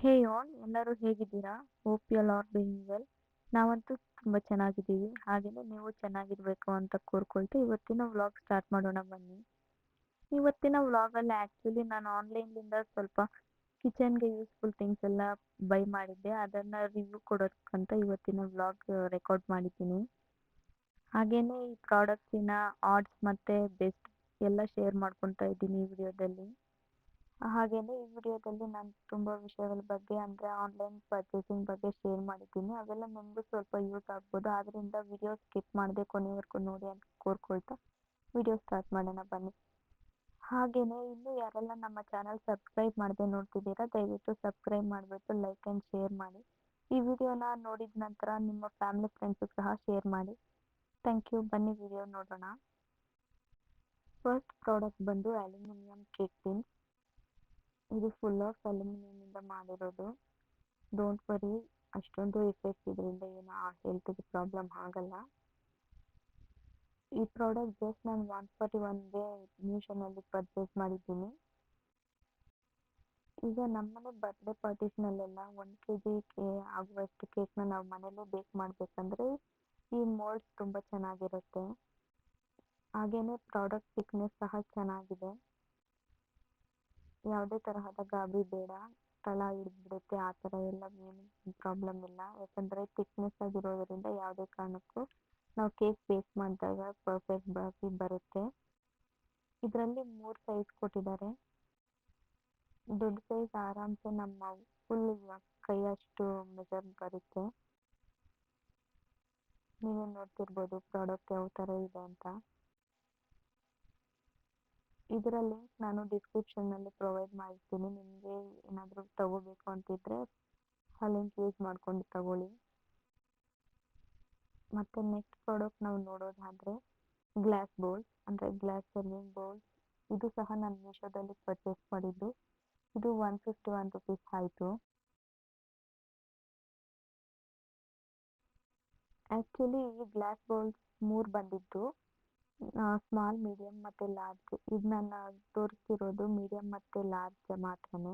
ಹೇ all ಎಲ್ಲರೂ ಹೇಗಿದ್ದೀರಾ? Hope you all are doing well. ನಾವಂತೂ ತುಂಬ ಚೆನ್ನಾಗಿದ್ದೀವಿ. ಹಾಗೇನೇ ನೀವು ಚೆನ್ನಾಗಿರ್ಬೇಕು ಅಂತ ಕೋರ್ಕೊಳ್ತಾ ಇವತ್ತಿನ ವ್ಲಾಗ್ ಸ್ಟಾರ್ಟ್ ಮಾಡೋಣ ಬನ್ನಿ. ಇವತ್ತಿನ ವ್ಲಾಗಲ್ಲಿ ಆ್ಯಕ್ಚುಲಿ ನಾನು ಆನ್ಲೈನ್‌ಲಿಂದ ಸ್ವಲ್ಪ ಕಿಚನ್‌ಗೆ ಯೂಸ್‌ಫುಲ್ ಥಿಂಗ್ಸ್ ಎಲ್ಲ ಬೈ ಮಾಡಿದ್ದೆ. ಅದನ್ನ ರಿವ್ಯೂ ಕೊಡೋಕ್ಕಂತ ಇವತ್ತಿನ ವ್ಲಾಗ್ ರೆಕಾರ್ಡ್ ಮಾಡಿದ್ದೀನಿ. ಹಾಗೇನೇ ಈ ಪ್ರಾಡಕ್ಟ್ಸಿನ ಆಡ್ಸ್ ಮತ್ತೆ ಬೆಸ್ಟ್ ಎಲ್ಲ ಶೇರ್ ಮಾಡ್ಕೊತಾ ಇದ್ದೀನಿ ಈ ವಿಡಿಯೋದಲ್ಲಿ. ಹಾಗೇನೇ ಈ ವಿಡಿಯೋದಲ್ಲಿ ನಾನು ತುಂಬ ವಿಷಯಗಳ ಬಗ್ಗೆ ಅಂದರೆ ಆನ್ಲೈನ್ ಪರ್ಚೇಸಿಂಗ್ ಬಗ್ಗೆ ಶೇರ್ ಮಾಡಿದ್ದೀನಿ. ಅವೆಲ್ಲ ನಿಮಗೂ ಸ್ವಲ್ಪ ಯೂಸ್ ಆಗ್ಬೋದು. ಆದ್ದರಿಂದ ವಿಡಿಯೋ ಸ್ಕಿಪ್ ಮಾಡದೆ ಕೊನೆವರೆಗೂ ನೋಡಿ ಅಂತ ಕೋರ್ಕೊಳ್ತಾ ವಿಡಿಯೋ ಸ್ಟಾರ್ಟ್ ಮಾಡೋಣ ಬನ್ನಿ. ಹಾಗೇನೇ ಇನ್ನೂ ಯಾರೆಲ್ಲ ನಮ್ಮ ಚಾನಲ್ ಸಬ್ಸ್ಕ್ರೈಬ್ ಮಾಡದೆ ನೋಡ್ತಿದ್ದೀರಾ ದಯವಿಟ್ಟು ಸಬ್ಸ್ಕ್ರೈಬ್ ಮಾಡಿಬಿಟ್ಟು ಲೈಕ್ ಆ್ಯಂಡ್ ಶೇರ್ ಮಾಡಿ. ಈ ವಿಡಿಯೋನ ನೋಡಿದ ನಂತರ ನಿಮ್ಮ ಫ್ಯಾಮಿಲಿ ಫ್ರೆಂಡ್ಸಿಗೆ ಸಹ ಶೇರ್ ಮಾಡಿ. Thank you. ಬನ್ನಿ ವಿಡಿಯೋ ನೋಡೋಣ. ಫಸ್ಟ್ ಪ್ರಾಡಕ್ಟ್ ಬಂದು ಅಲ್ಯೂಮಿನಿಯಂ ಕೇಕ್ ಟಿನ್. ಇದು ಫುಲ್ ಆಫ್ ಅಲ್ಯೂಮಿನಿಯಂನಿಂದ ಮಾಡಿರೋದು. ಡೋಂಟ್ ವರಿ, ಅಷ್ಟೊಂದು ಎಫೆಕ್ಟ್ ಇದರಿಂದ ಏನು ಹೆಲ್ತ್ಗೆ ಪ್ರಾಬ್ಲಮ್ ಆಗಲ್ಲ. ಈ ಪ್ರಾಡಕ್ಟ್ ಜಸ್ಟ್ ನಾನು 141ಗೆ ಮೀಶೋನಲ್ಲಿ ಪರ್ಚೇಸ್ ಮಾಡಿದ್ದೀನಿ. ಈಗ ನಮ್ಮನೆ ಬರ್ತ್ಡೇ ಪಾರ್ಟೀಸ್ನಲ್ಲೆಲ್ಲ 1 kg ಆಗುವಷ್ಟು ಕೇಕ್ನ ನಾವು ಮನೇಲೇ ಬೇಕ್ ಮಾಡಬೇಕಂದ್ರೆ ಈ ಮೋಲ್ಡ್ಸ್ ತುಂಬ ಚೆನ್ನಾಗಿರುತ್ತೆ. ಹಾಗೇನೇ ಪ್ರಾಡಕ್ಟ್ ಥಿಕ್ನೆಸ್ ಸಹ ಚೆನ್ನಾಗಿದೆ. ಯಾವುದೇ ತರಹದ ಗಾಬರಿ ಬೇಡ, ತಳ ಹಿಡಿದ್ಬಿಡುತ್ತೆ ಆ ಥರ ಎಲ್ಲ ಏನು ಪ್ರಾಬ್ಲಮ್ ಇಲ್ಲ. ಯಾಕಂದರೆ ಥಿಕ್ನೆಸ್ ಆಗಿರೋದರಿಂದ ಯಾವುದೇ ಕಾರಣಕ್ಕೂ ನಾವು ಕೇಕ್ ಬೇಕ್ ಮಾಡಿದಾಗ ಪರ್ಫೆಕ್ಟ್ ಆಗಿ ಬರುತ್ತೆ. ಇದರಲ್ಲಿ 3 ಸೈಜ್ ಕೊಟ್ಟಿದ್ದಾರೆ. ದೊಡ್ಡ ಸೈಜ್ ಆರಾಮ್ಸೆ ನಮ್ಮ ಫುಲ್ ಕೈಯಷ್ಟು ಮೆಜರ್ ಬರುತ್ತೆ. ನೀವೇ ನೋಡ್ತಿರ್ಬೋದು ಪ್ರಾಡಕ್ಟ್ ಯಾವ ಥರ ಇದೆ ಅಂತ. ಇದರ ಲಿಂಕ್ ನಾನು ಡಿಸ್ಕ್ರಿಪ್ಷನ್ನಲ್ಲಿ ಪ್ರೊವೈಡ್ ಮಾಡ್ತೀನಿ. ನಿಮಗೆ ಏನಾದರೂ ತಗೋಬೇಕು ಅಂತಿದ್ರೆ ಆ ಲಿಂಕ್ ಯೂಸ್ ಮಾಡ್ಕೊಂಡು ತಗೊಳ್ಳಿ. ಮತ್ತು ನೆಕ್ಸ್ಟ್ ಪ್ರಾಡಕ್ಟ್ ನಾವು ನೋಡೋದಾದರೆ ಗ್ಲಾಸ್ ಬೌಲ್ಸ್ ಅಂದರೆ ಗ್ಲಾಸ್ ಸರ್ವಿಂಗ್ ಬೌಲ್ಸ್. ಇದು ಸಹ ನಾನು ಮೀಶೋದಲ್ಲಿ ಪರ್ಚೇಸ್ ಮಾಡಿದ್ದು. ಇದು 151 ರುಪೀಸ್ ಆಯಿತು. ಆ್ಯಕ್ಚುಲಿ ಈ ಗ್ಲಾಸ್ ಬೌಲ್ಸ್ 3 ಬಂದಿದ್ದು, ಸ್ಮಾಲ್, ಮೀಡಿಯಮ್ ಮತ್ತು ಲಾರ್ಜ್. ಇದು ನಾನು ತೋರಿಸ್ತಿರೋದು ಮೀಡಿಯಮ್ ಮತ್ತು ಲಾರ್ಜ್ ಮಾತ್ರನೇ.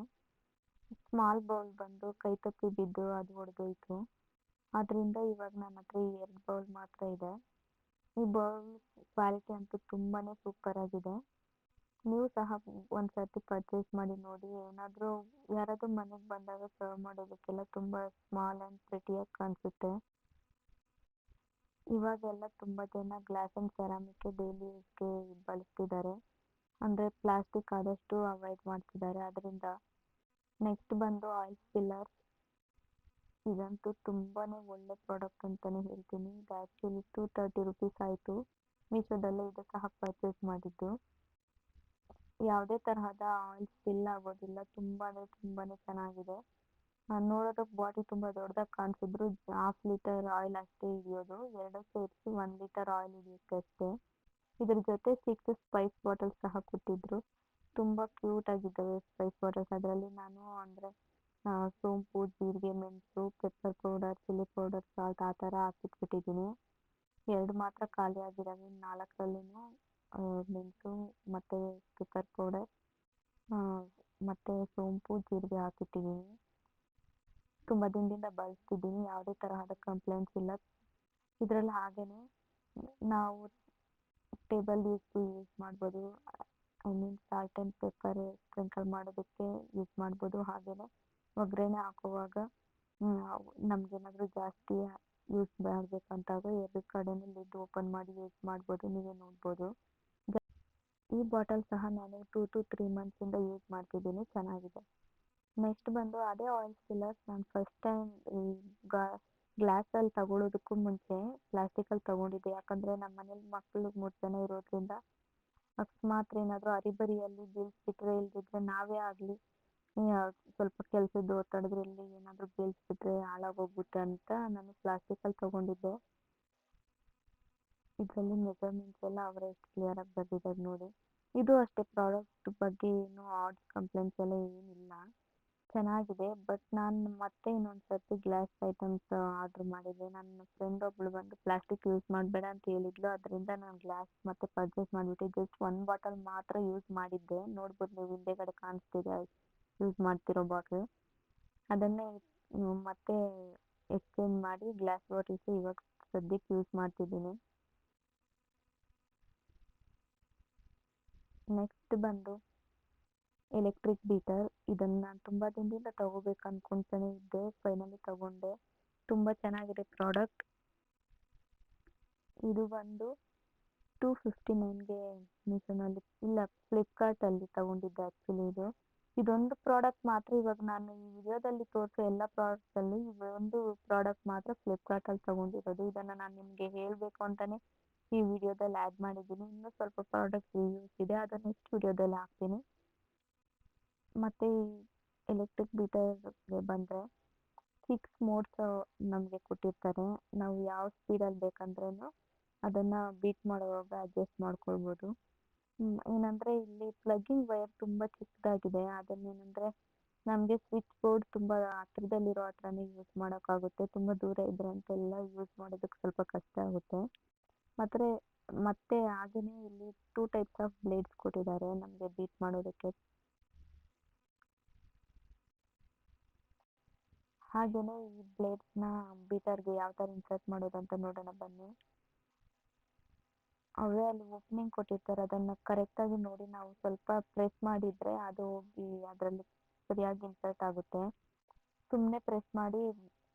ಸ್ಮಾಲ್ ಬೌಲ್ ಬಂದು ಕೈ ತಪ್ಪಿ ಬಿದ್ದು ಅದು ಒಡೆದೋಯ್ತು. ಆದ್ದರಿಂದ ಇವಾಗ ನನ್ನ ಹತ್ರ ಈ 2 ಬೌಲ್ ಮಾತ್ರ ಇದೆ. ಈ ಬೌಲ್ ಕ್ವಾಲಿಟಿ ಅಂತೂ ತುಂಬಾ ಸೂಪರ್ ಆಗಿದೆ. ನೀವು ಸಹ ಒಂದು ಸರ್ತಿ ಪರ್ಚೇಸ್ ಮಾಡಿ ನೋಡಿ. ಏನಾದರೂ ಯಾರಾದರೂ ಮನೆಗೆ ಬಂದಾಗ ಸರ್ವ್ ಮಾಡೋದಕ್ಕೆಲ್ಲ ತುಂಬ ಸ್ಮಾಲ್ ಆ್ಯಂಡ್ ಪ್ರಿಟಿಯಾಗಿ ಕಾಣಿಸುತ್ತೆ. ಇವಾಗೆಲ್ಲ ತುಂಬ ಜನ ಗ್ಲಾಸ್ ಆ್ಯಂಡ್ ಸೆರಾಮಿಕ್ಕೆ ಡೈಲಿ ಯೂಸ್ಗೆ ಬಳಸ್ತಿದ್ದಾರೆ. ಅಂದರೆ ಪ್ಲಾಸ್ಟಿಕ್ ಆದಷ್ಟು ಅವಾಯ್ಡ್ ಮಾಡ್ತಿದ್ದಾರೆ ಅದರಿಂದ. ನೆಕ್ಸ್ಟ್ ಬಂದು ಆಯಿಲ್ ಸ್ಪಿಲ್ಲರ್. ಇದಂತೂ ತುಂಬಾ ಒಳ್ಳೆ ಪ್ರಾಡಕ್ಟ್ ಅಂತಲೇ ಹೇಳ್ತೀನಿ. ಇದು ಆ್ಯಕ್ಚುಲಿ 230 ರುಪೀಸ್ ಆಯಿತು. ಮೀಶೋದಲ್ಲೇ ಇದು ಸಹ ಪರ್ಚೇಸ್ ಮಾಡಿದ್ದು. ಯಾವುದೇ ತರಹದ ಆಯಿಲ್ ಸ್ಪಿಲ್ ಆಗೋದಿಲ್ಲ. ತುಂಬಾ ಚೆನ್ನಾಗಿದೆ. ನೋಡೋದಕ್ಕೆ ಬಾಟಲ್ ತುಂಬ ದೊಡ್ಡದಾಗಿ ಕಾಣಿಸಿದ್ರು 1/2 ಲೀಟರ್ ಆಯಿಲ್ ಅಷ್ಟೇ ಹಿಡಿಯೋದು. 2 ಸೇರಿಸಿ 1 ಲೀಟರ್ ಆಯಿಲ್ ಹಿಡಿಯುತ್ತೆ ಅಷ್ಟೇ. ಇದ್ರ ಜೊತೆ 6 ಸ್ಪೈಸ್ ಬಾಟಲ್ಸ್ ಸಹ ಕೊಟ್ಟಿದ್ರು. ತುಂಬ ಕ್ಯೂಟ್ ಆಗಿದ್ದಾವೆ ಸ್ಪೈಸ್ ಬಾಟಲ್ಸ್. ಅದರಲ್ಲಿ ನಾನು ಅಂದರೆ ಸೋಂಪು, ಜೀರಿಗೆ, ಮೆಣಸು, pepper powder, chilli powder, salt ಆ ಥರ ಹಾಕಿಟ್ಬಿಟ್ಟಿದ್ದೀನಿ. 2 ಮಾತ್ರ ಖಾಲಿ ಆಗಿದ್ದಾವೆ. 4ರಲ್ಲೂ ಮೆಣಸು ಮತ್ತು ಪೆಪ್ಪರ್ ಪೌಡರ್ ಮತ್ತು ಸೋಂಪು, ಜೀರಿಗೆ ಹಾಕಿಟ್ಟಿದ್ದೀನಿ. ತುಂಬ ದಿನದಿಂದ ಬಳಸ್ತಿದ್ದೀನಿ. ಯಾವುದೇ ತರಹದ ಕಂಪ್ಲೇಂಟ್ಸ್ ಇಲ್ಲ. ಇದರಲ್ಲಿ ಹಾಗೆಯೇ ನಾವು ಟೇಬಲ್ ಯೂಸ್ ಮಾಡ್ಬೋದು. I mean salt and pepper sprinkle ಮಾಡೋದಕ್ಕೆ ಯೂಸ್ ಮಾಡ್ಬೋದು. ಹಾಗೆಯೇ ಒಗ್ಗರಣೆ ಹಾಕುವಾಗ ನಮಗೇನಾದರೂ ಜಾಸ್ತಿ ಯೂಸ್ ಮಾಡಬೇಕಂತಾಗ 2 ಕಡೆನೂ ಲಿಡ್ ಓಪನ್ ಮಾಡಿ ಯೂಸ್ ಮಾಡ್ಬೋದು. ನೀವೇ ನೋಡ್ಬೋದು. ಈ ಬಾಟಲ್ ಸಹ ನಾನು 2 to 3 ಮಂತ್ಸಿಂದ ಯೂಸ್ ಮಾಡ್ತಿದ್ದೀನಿ. ಚೆನ್ನಾಗಿದೆ. ನೆಕ್ಸ್ಟ್ ಬಂದು ಅದೇ ಆಯಿಲ್ ಸ್ಪಿಲ್ಲರ್ಸ್. ನಾನು ಫಸ್ಟ್ ಟೈಮ್ ಈ ಗ್ಲಾಸಲ್ಲಿ ತಗೊಳ್ಳೋದಕ್ಕೂ ಮುಂಚೆ ಪ್ಲಾಸ್ಟಿಕಲ್ಲಿ ತಗೊಂಡಿದ್ದೆ. ಯಾಕಂದರೆ ನಮ್ಮ ಮನೇಲಿ ಮಕ್ಕಳು 3 ಜನ ಇರೋದ್ರಿಂದ ಅಕಸ್ಮಾತ್ ಏನಾದರೂ ಅರಿಬರಿಯಲ್ಲಿ ಬೀಳಿಸ್ಬಿಟ್ರೆ ಇಲ್ಲದಿದ್ದರೆ ನಾವೇ ಆಗಲಿ ಸ್ವಲ್ಪ ಕೆಲಸದ ಒತ್ತಡದಲ್ಲಿ ಏನಾದರೂ ಬೀಳಿಸ್ಬಿಟ್ರೆ ಹಾಳಾಗೋಗುತ್ತೆ ಅಂತ ನಾನು ಪ್ಲಾಸ್ಟಿಕಲ್ಲಿ ತಗೊಂಡಿದ್ದೆ. ಇದರಲ್ಲಿ ಮೆಜರ್ಮೆಂಟ್ಸ್ ಎಲ್ಲ ಅವರೇ ಎಷ್ಟು ಕ್ಲಿಯರಾಗಿ ಬರೆದಿದ್ದಾರೆ ನೋಡಿ. ಇದು ಅಷ್ಟೇ ಪ್ರಾಡಕ್ಟ್ ಬಗ್ಗೆ ಏನು ಕಂಪ್ಲೇಂಟ್ಸ್ ಎಲ್ಲ ಏನಿಲ್ಲ. ಚೆನ್ನಾಗಿದೆ. ಬಟ್ ನಾನು ಮತ್ತೆ ಇನ್ನೊಂದು ಸರ್ತಿ ಗ್ಲಾಸ್ ಐಟಮ್ಸ್ ಆರ್ಡ್ರ್ ಮಾಡಿದ್ದೆ. ನನ್ನ ಫ್ರೆಂಡ್ ಒಬ್ಬಳು ಬಂದು ಪ್ಲಾಸ್ಟಿಕ್ ಯೂಸ್ ಮಾಡಬೇಡ ಅಂತ ಹೇಳಿದ್ಲು. ಅದರಿಂದ ನಾನು ಗ್ಲಾಸ್ ಮತ್ತೆ ಪರ್ಚೇಸ್ ಮಾಡಿಬಿಟ್ಟೆ. ಜಸ್ಟ್ 1 ಬಾಟಲ್ ಮಾತ್ರ ಯೂಸ್ ಮಾಡಿದ್ದೆ. ನೋಡ್ಬೋದು ನೀವು ಹಿಂದೆಗಡೆ ಕಾಣಿಸ್ತಿದೆ ಯೂಸ್ ಮಾಡ್ತಿರೋ ಬಾಟ್ಲು. ಅದನ್ನೇ ಮತ್ತೆ ಎಕ್ಸ್ಚೇಂಜ್ ಮಾಡಿ ಗ್ಲಾಸ್ ಬಾಟಲ್ಸ್ ಇವಾಗ ಸದ್ಯಕ್ಕೆ ಯೂಸ್ ಮಾಡ್ತಿದ್ದೀನಿ. ನೆಕ್ಸ್ಟ್ ಬಂದು ಎಲೆಕ್ಟ್ರಿಕ್ ಬೀಟರ್. ಇದನ್ನು ನಾನು ತುಂಬ ದಿನದಿಂದ ತಗೋಬೇಕು ಅಂದ್ಕೊಳ್ತಾನೆ ಇದ್ದೆ, ಫೈನಲಿ ತಗೊಂಡೆ. ತುಂಬ ಚೆನ್ನಾಗಿದೆ ಪ್ರಾಡಕ್ಟ್. ಇದು ಬಂದು 259ಗೆ ಮೀಶೋನಲ್ಲಿ, ಇಲ್ಲ ಫ್ಲಿಪ್ಕಾರ್ಟಲ್ಲಿ ತಗೊಂಡಿದ್ದೆ ಆ್ಯಕ್ಚುಲಿ. ಇದೊಂದು ಪ್ರಾಡಕ್ಟ್ ಮಾತ್ರ ಇವಾಗ ನಾನು ಈ ವಿಡಿಯೋದಲ್ಲಿ ತೋರಿಸೋ ಎಲ್ಲ ಪ್ರಾಡಕ್ಟ್ಸಲ್ಲಿ ಒಂದು ಪ್ರಾಡಕ್ಟ್ ಮಾತ್ರ ಫ್ಲಿಪ್ಕಾರ್ಟಲ್ಲಿ ತಗೊಂಡಿರೋದು. ಇದನ್ನು ನಾನು ನಿಮಗೆ ಹೇಳಬೇಕು ಅಂತಲೇ ಈ ವಿಡಿಯೋದಲ್ಲಿ ಆ್ಯಡ್ ಮಾಡಿದ್ದೀನಿ. ಇನ್ನೂ ಸ್ವಲ್ಪ ಪ್ರಾಡಕ್ಟ್ ರಿವ್ಯೂಸ್ ಇದೆ, ಅದನ್ನು ನೆಕ್ಸ್ಟ್ ವಿಡಿಯೋದಲ್ಲಿ ಹಾಕ್ತೀನಿ. ಮತ್ತು ಈ ಎಲೆಕ್ಟ್ರಿಕ್ ಬೀಟರ್ಗೆ ಬಂದರೆ 6 ಮೋಡ್ಸ್ ನಮಗೆ ಕೊಟ್ಟಿರ್ತಾರೆ. ನಾವು ಯಾವ ಸ್ಪೀಡಲ್ಲಿ ಬೇಕಂದ್ರೂ ಅದನ್ನು ಬೀಟ್ ಮಾಡುವಾಗ ಅಡ್ಜಸ್ಟ್ ಮಾಡ್ಕೊಳ್ಬೋದು. ಏನಂದರೆ ಇಲ್ಲಿ ಪ್ಲಗ್ಗಿಂಗ್ ವೈರ್ ತುಂಬ ಚಿಕ್ಕದಾಗಿದೆ. ಅದನ್ನೇನೆಂದರೆ ನಮಗೆ ಸ್ವಿಚ್ ಬೋರ್ಡ್ ತುಂಬ ಹತ್ರದಲ್ಲಿರೋ ಹತ್ರನೇ ಯೂಸ್ ಮಾಡೋಕ್ಕಾಗುತ್ತೆ. ತುಂಬ ದೂರ ಇದ್ದರೆ ಅಂತೆಲ್ಲ ಯೂಸ್ ಮಾಡೋದಕ್ಕೆ ಸ್ವಲ್ಪ ಕಷ್ಟ ಆಗುತ್ತೆ. ಮತ್ತು ಹಾಗೆಯೇ ಇಲ್ಲಿ 2 ಟೈಪ್ಸ್ ಆಫ್ ಬ್ಲೇಡ್ಸ್ ಕೊಟ್ಟಿದ್ದಾರೆ ನಮಗೆ ಬೀಟ್ ಮಾಡೋದಕ್ಕೆ. ಹಾಗೆಯೇ ಈ ಬ್ಲೇಡ್ಸ್ನ ಬೀಟರ್ಗೆ ಯಾವ ಥರ ಇನ್ಸರ್ಟ್ ಮಾಡೋದು ಅಂತ ನೋಡೋಣ ಬನ್ನಿ. ಅವರೇ ಅಲ್ಲಿ ಓಪನಿಂಗ್ ಕೊಟ್ಟಿರ್ತಾರೆ, ಅದನ್ನು ಕರೆಕ್ಟಾಗಿ ನೋಡಿ ನಾವು ಸ್ವಲ್ಪ ಪ್ರೆಸ್ ಮಾಡಿದರೆ ಅದು ಹೋಗಿ ಅದರಲ್ಲಿ ಸರಿಯಾಗಿ ಇನ್ಸರ್ಟ್ ಆಗುತ್ತೆ. ಸುಮ್ಮನೆ ಪ್ರೆಸ್ ಮಾಡಿ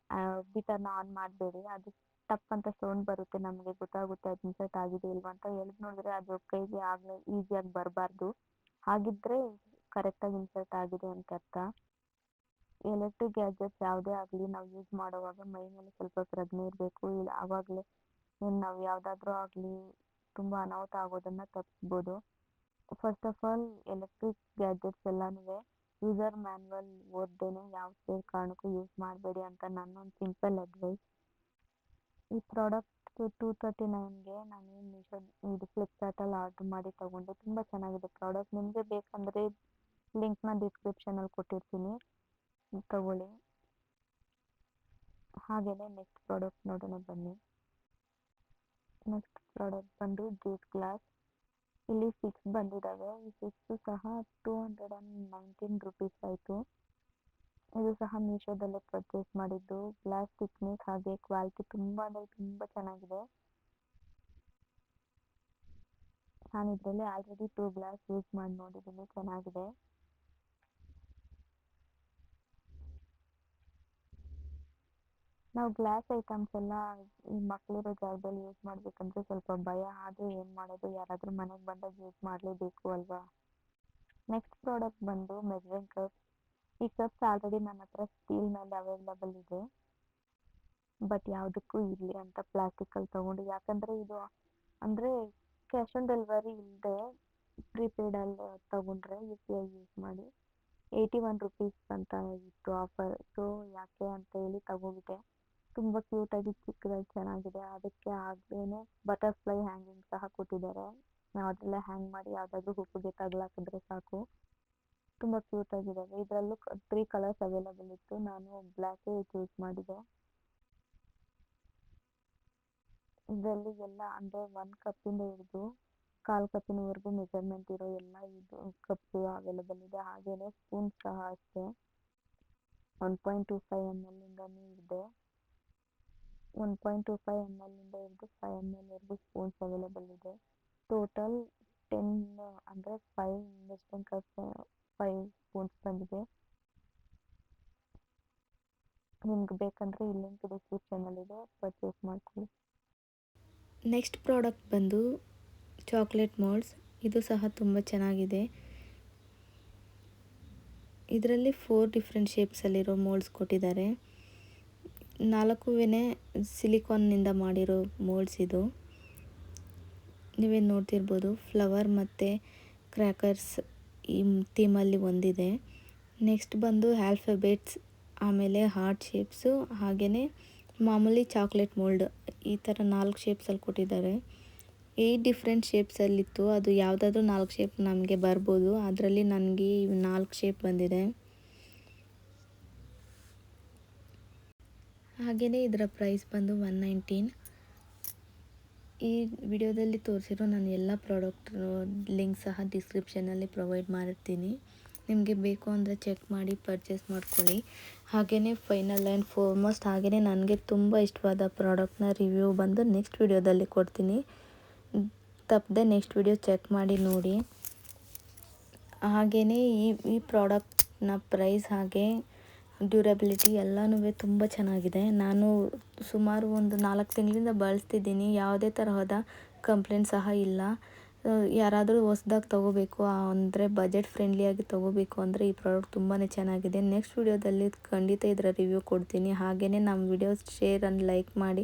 ಬೀಟರ್ನ ಆನ್ ಮಾಡಬೇಡಿ, ಅದು ಟಪ್ ಅಂತ ಸೌಂಡ್ ಬರುತ್ತೆ, ನಮಗೆ ಗೊತ್ತಾಗುತ್ತೆ ಅದು ಇನ್ಸರ್ಟ್ ಆಗಿದೆ ಇಲ್ವಾ ಅಂತ. ಎಳೆದು ನೋಡಿದ್ರೆ ಅದು ಕೈಗೆ ಆಗಲೇ ಈಸಿಯಾಗಿ ಬರಬಾರ್ದು, ಹಾಗಿದ್ದರೆ ಕರೆಕ್ಟಾಗಿ ಇನ್ಸರ್ಟ್ ಆಗಿದೆ ಅಂತ ಅರ್ಥ. ಎಲೆಕ್ಟ್ರಿಕ್ ಗ್ಯಾಜೆಟ್ಸ್ ಯಾವುದೇ ಆಗಲಿ ನಾವು ಯೂಸ್ ಮಾಡುವಾಗ ಮೈ ಮೇಲೆ ಸ್ವಲ್ಪ ಪ್ರಜ್ಞೆ ಇರಬೇಕು. ಆವಾಗಲೇ ನಾವು ಯಾವುದಾದ್ರೂ ಆಗಲಿ ತುಂಬ ಅನಾಹುತ ಆಗೋದನ್ನು ತಪ್ಪಿಸ್ಬೋದು. First of all electric gadgets ಎಲ್ಲನೂ ಯೂಸರ್ ಮ್ಯಾನ್ಯಲ್ ಓದದೇನೆ ಯಾವುದೇ ಕಾರಣಕ್ಕೂ ಯೂಸ್ ಮಾಡಬೇಡಿ ಅಂತ ನನ್ನೊಂದು ಸಿಂಪಲ್ ಅಡ್ವೈಸ್. ಈ ಪ್ರಾಡಕ್ಟ್ 239ಗೆ ನಾನು ಇದು ಫ್ಲಿಪ್ಕಾರ್ಟಲ್ಲಿ ಆರ್ಡ್ರ್ ಮಾಡಿ ತೊಗೊಂಡೆ. ತುಂಬ ಚೆನ್ನಾಗಿದೆ ಪ್ರಾಡಕ್ಟ್. ನಿಮಗೆ ಬೇಕಂದರೆ ಲಿಂಕ್ನ ಡಿಸ್ಕ್ರಿಪ್ಷನಲ್ಲಿ ಕೊಟ್ಟಿರ್ತೀನಿ, ತಗೊಳ್ಳಿ. ಹಾಗೆಯೇ ನೆಕ್ಸ್ಟ್ ಪ್ರಾಡಕ್ಟ್ ನೋಡೋಣ ಬನ್ನಿ. ನೆಕ್ಸ್ಟ್ ಪ್ರಾಡಕ್ಟ್ ಬಂದು ಜ್ಯೂಸ್ ಗ್ಲಾಸ್. ಇಲ್ಲಿ 6 ಬಂದಿದ್ದಾವೆ. ಈ 6 ಸಹ 219 ರುಪೀಸ್ ಆಯಿತು. ಇದು ಸಹ ಮೀಶೋದಲ್ಲೇ ಪರ್ಚೇಸ್ ಮಾಡಿದ್ದು. ಗ್ಲಾಸ್ ಥಿಕ್ನೆಸ್ ಹಾಗೆ ಕ್ವಾಲಿಟಿ ತುಂಬ ಅಂದರೆ ತುಂಬ ಚೆನ್ನಾಗಿದೆ. ನಾನು ಇದರಲ್ಲಿ ಆಲ್ರೆಡಿ 2 ಗ್ಲಾಸ್ ಯೂಸ್ ಮಾಡಿ ನೋಡಿದ್ದೀನಿ, ಚೆನ್ನಾಗಿದೆ. ನಾವು ಗ್ಲಾಸ್ ಐಟಮ್ಸ್ ಎಲ್ಲ ಈ ಮಕ್ಕಳಿರೋ ಜಾಗದಲ್ಲಿ ಯೂಸ್ ಮಾಡಬೇಕಂದ್ರೆ ಸ್ವಲ್ಪ ಭಯ. ಆದರೂ ಏನು ಮಾಡೋದು, ಯಾರಾದರೂ ಮನೆಗೆ ಬಂದಾಗ ಯೂಸ್ ಮಾಡಲೇಬೇಕು ಅಲ್ವಾ. ನೆಕ್ಸ್ಟ್ ಪ್ರಾಡಕ್ಟ್ ಬಂದು ಮೆಜರಿಂಗ್ ಕಪ್. ಈ ಕಪ್ಸ್ ಆಲ್ರೆಡಿ ನನ್ನ ಹತ್ರ ಸ್ಟೀಲ್ ಮೇಲೆ ಅವೈಲಬಲ್ ಇದೆ, ಬಟ್ ಯಾವುದಕ್ಕೂ ಇರಲಿ ಅಂತ ಪ್ಲಾಸ್ಟಿಕಲ್ಲಿ ತೊಗೊಂಡು. ಯಾಕಂದರೆ ಇದು ಅಂದರೆ ಕ್ಯಾಶ್ ಆನ್ ಡೆಲಿವರಿ ಇಲ್ಲದೆ ಪ್ರೀಪೇಡಲ್ಲಿ ತೊಗೊಂಡ್ರೆ UPI ಯೂಸ್ ಮಾಡಿ 81 ರುಪೀಸ್ ಅಂತ ಇತ್ತು ಆಫರ್. ಸೊ ಯಾಕೆ ಅಂತ ಹೇಳಿ ತಗೋಬಿಟ್ಟೆ. ತುಂಬ ಕ್ಯೂಟಾಗಿ ಚಿಕ್ಕದಾಗಿ ಚೆನ್ನಾಗಿದೆ. ಅದಕ್ಕೆ ಆಗಲೇ ಬಟರ್ಫ್ಲೈ ಹ್ಯಾಂಗಿಂಗ್ ಸಹ ಕೊಟ್ಟಿದ್ದಾರೆ. ನಾವು ಅದರಲ್ಲೇ ಹ್ಯಾಂಗ್ ಮಾಡಿ ಯಾವುದಾದ್ರೂ ಹುಪ್ಪಿಗೆ ತಗಲಾಕಿದ್ರೆ ಸಾಕು. ತುಂಬ ಕ್ಯೂಟಾಗಿದ್ದಾವೆ. ಇದರಲ್ಲೂ 3 ಕಲರ್ಸ್ ಅವೈಲಬಲ್ ಇತ್ತು, ನಾನು ಬ್ಲ್ಯಾಕೇ ಚೂಸ್ ಮಾಡಿದೆ. ಇದರಲ್ಲಿ ಎಲ್ಲ ಅಂದರೆ 1 ಕಪ್ಪಿಂದ ಹಿಡಿದು 1/4 ಕಪ್ಪಿನವರೆಗೂ ಮೆಜರ್ಮೆಂಟ್ ಇರೋ ಎಲ್ಲ ಇದು ಕಪ್ಸು ಅವೈಲಬಲ್ ಇದೆ. ಹಾಗೆಯೇ ಸ್ಪೂನ್ ಸಹ ಅಷ್ಟೇ 1.25 ml ಇಂದನೂ ಇದೆ. 1.25 ml ಇಂದ ಹಿಡಿದು 5 ml ವರೆಗೂ ಸ್ಪೂನ್ಸ್ ಅವೈಲಬಲ್ ಇದೆ. ಟೋಟಲ್ 10 ಅಂದರೆ 5 ಮೆಜರಿಂಗ್ ಕಪ್ಸ್ 5 ಸ್ಪೂನ್ಸ್ ಬಂದಿದೆ. ನಿಮ್ಗೆ ಬೇಕಂದರೆ ಈ ಲಿಂಕ್ ಡಿಸ್ಕ್ರಿಪ್ಷನಲ್ಲಿದೆ, ಪರ್ಚೇಸ್ ಮಾಡ್ಕೊಳ್ಳಿ. ನೆಕ್ಸ್ಟ್ ಪ್ರಾಡಕ್ಟ್ ಬಂದು ಚಾಕ್ಲೇಟ್ ಮೋಲ್ಡ್ಸ್. ಇದು ಸಹ ತುಂಬ ಚೆನ್ನಾಗಿದೆ. ಇದರಲ್ಲಿ 4 ಡಿಫ್ರೆಂಟ್ ಶೇಪ್ಸಲ್ಲಿರೋ ಮೋಲ್ಡ್ಸ್ ಕೊಟ್ಟಿದ್ದಾರೆ. 4ನೇ ಸಿಲಿಕಾನ್ನಿಂದ ಮಾಡಿರೋ ಮೋಲ್ಡ್ಸ್ ಇದು. ನೀವೇನು ನೋಡ್ತಿರ್ಬೋದು, ಫ್ಲವರ್ ಮತ್ತು ಕ್ರ್ಯಾಕರ್ಸ್ ಈ ಥೀಮಲ್ಲಿ ಒಂದಿದೆ. ನೆಕ್ಸ್ಟ್ ಬಂದು ಆಲ್ಫಾಬೆಟ್ಸ್, ಆಮೇಲೆ ಹಾರ್ಟ್ ಶೇಪ್ಸು, ಹಾಗೆಯೇ ಮಾಮೂಲಿ ಚಾಕ್ಲೇಟ್ ಮೋಲ್ಡ್. ಈ ಥರ 4 ಶೇಪ್ಸಲ್ಲಿ ಕೊಟ್ಟಿದ್ದಾರೆ. 8 ಡಿಫ್ರೆಂಟ್ ಶೇಪ್ಸಲ್ಲಿತ್ತು, ಅದು ಯಾವುದಾದ್ರೂ 4 ಶೇಪ್ ನಮಗೆ ಬರ್ಬೋದು. ಅದರಲ್ಲಿ ನನಗೆ 4 ಶೇಪ್ ಬಂದಿದೆ. ಹಾಗೆಯೇ ಇದರ ಪ್ರೈಸ್ ಬಂದು 119. ಈ ವಿಡಿಯೋದಲ್ಲಿ ತೋರಿಸಿರೋ ನಾನು ಎಲ್ಲ ಪ್ರಾಡಕ್ಟ್ ಲಿಂಕ್ ಸಹ ಡಿಸ್ಕ್ರಿಪ್ಷನಲ್ಲಿ ಪ್ರೊವೈಡ್ ಮಾಡಿರ್ತೀನಿ, ನಿಮಗೆ ಬೇಕು ಅಂದರೆ ಚೆಕ್ ಮಾಡಿ ಪರ್ಚೇಸ್ ಮಾಡ್ಕೊಳ್ಳಿ. ಹಾಗೆಯೇ ಫೈನಲ್ ಆ್ಯಂಡ್ ಫಾರ್ಮೋಸ್ಟ್ ಹಾಗೆಯೇ ನನಗೆ ತುಂಬ ಇಷ್ಟವಾದ ಪ್ರಾಡಕ್ಟ್ನ ರಿವ್ಯೂ ಬಂದು ನೆಕ್ಸ್ಟ್ ವಿಡಿಯೋದಲ್ಲಿ ಕೊಡ್ತೀನಿ. ತಪ್ಪದೆ ನೆಕ್ಸ್ಟ್ ವಿಡಿಯೋ ಚೆಕ್ ಮಾಡಿ ನೋಡಿ. ಹಾಗೆಯೇ ಈ ಪ್ರಾಡಕ್ಟ್ನ ಪ್ರೈಸ್ ಹಾಗೆ ಡ್ಯೂರಬಿಲಿಟಿ ಎಲ್ಲನೂ ತುಂಬ ಚೆನ್ನಾಗಿದೆ. ನಾನು ಸುಮಾರು ಒಂದು 4 ತಿಂಗಳಿಂದ ಬಳಸ್ತಿದ್ದೀನಿ. ಯಾವುದೇ ತರಹದ ಕಂಪ್ಲೇಂಟ್ ಸಹ ಇಲ್ಲ. ಯಾರಾದರೂ ಹೊಸ್ದಾಗಿ ತೊಗೋಬೇಕು ಅಂದರೆ ಬಜೆಟ್ ಫ್ರೆಂಡ್ಲಿಯಾಗಿ ತೊಗೋಬೇಕು ಅಂದರೆ ಈ ಪ್ರಾಡಕ್ಟ್ ತುಂಬಾ ಚೆನ್ನಾಗಿದೆ. ನೆಕ್ಸ್ಟ್ ವಿಡಿಯೋದಲ್ಲಿ ಖಂಡಿತ ಇದರ ರಿವ್ಯೂ ಕೊಡ್ತೀನಿ. ಹಾಗೆಯೇ ನಮ್ಮ ವಿಡಿಯೋಸ್ ಶೇರ್ ಆ್ಯಂಡ್ ಲೈಕ್ ಮಾಡಿ.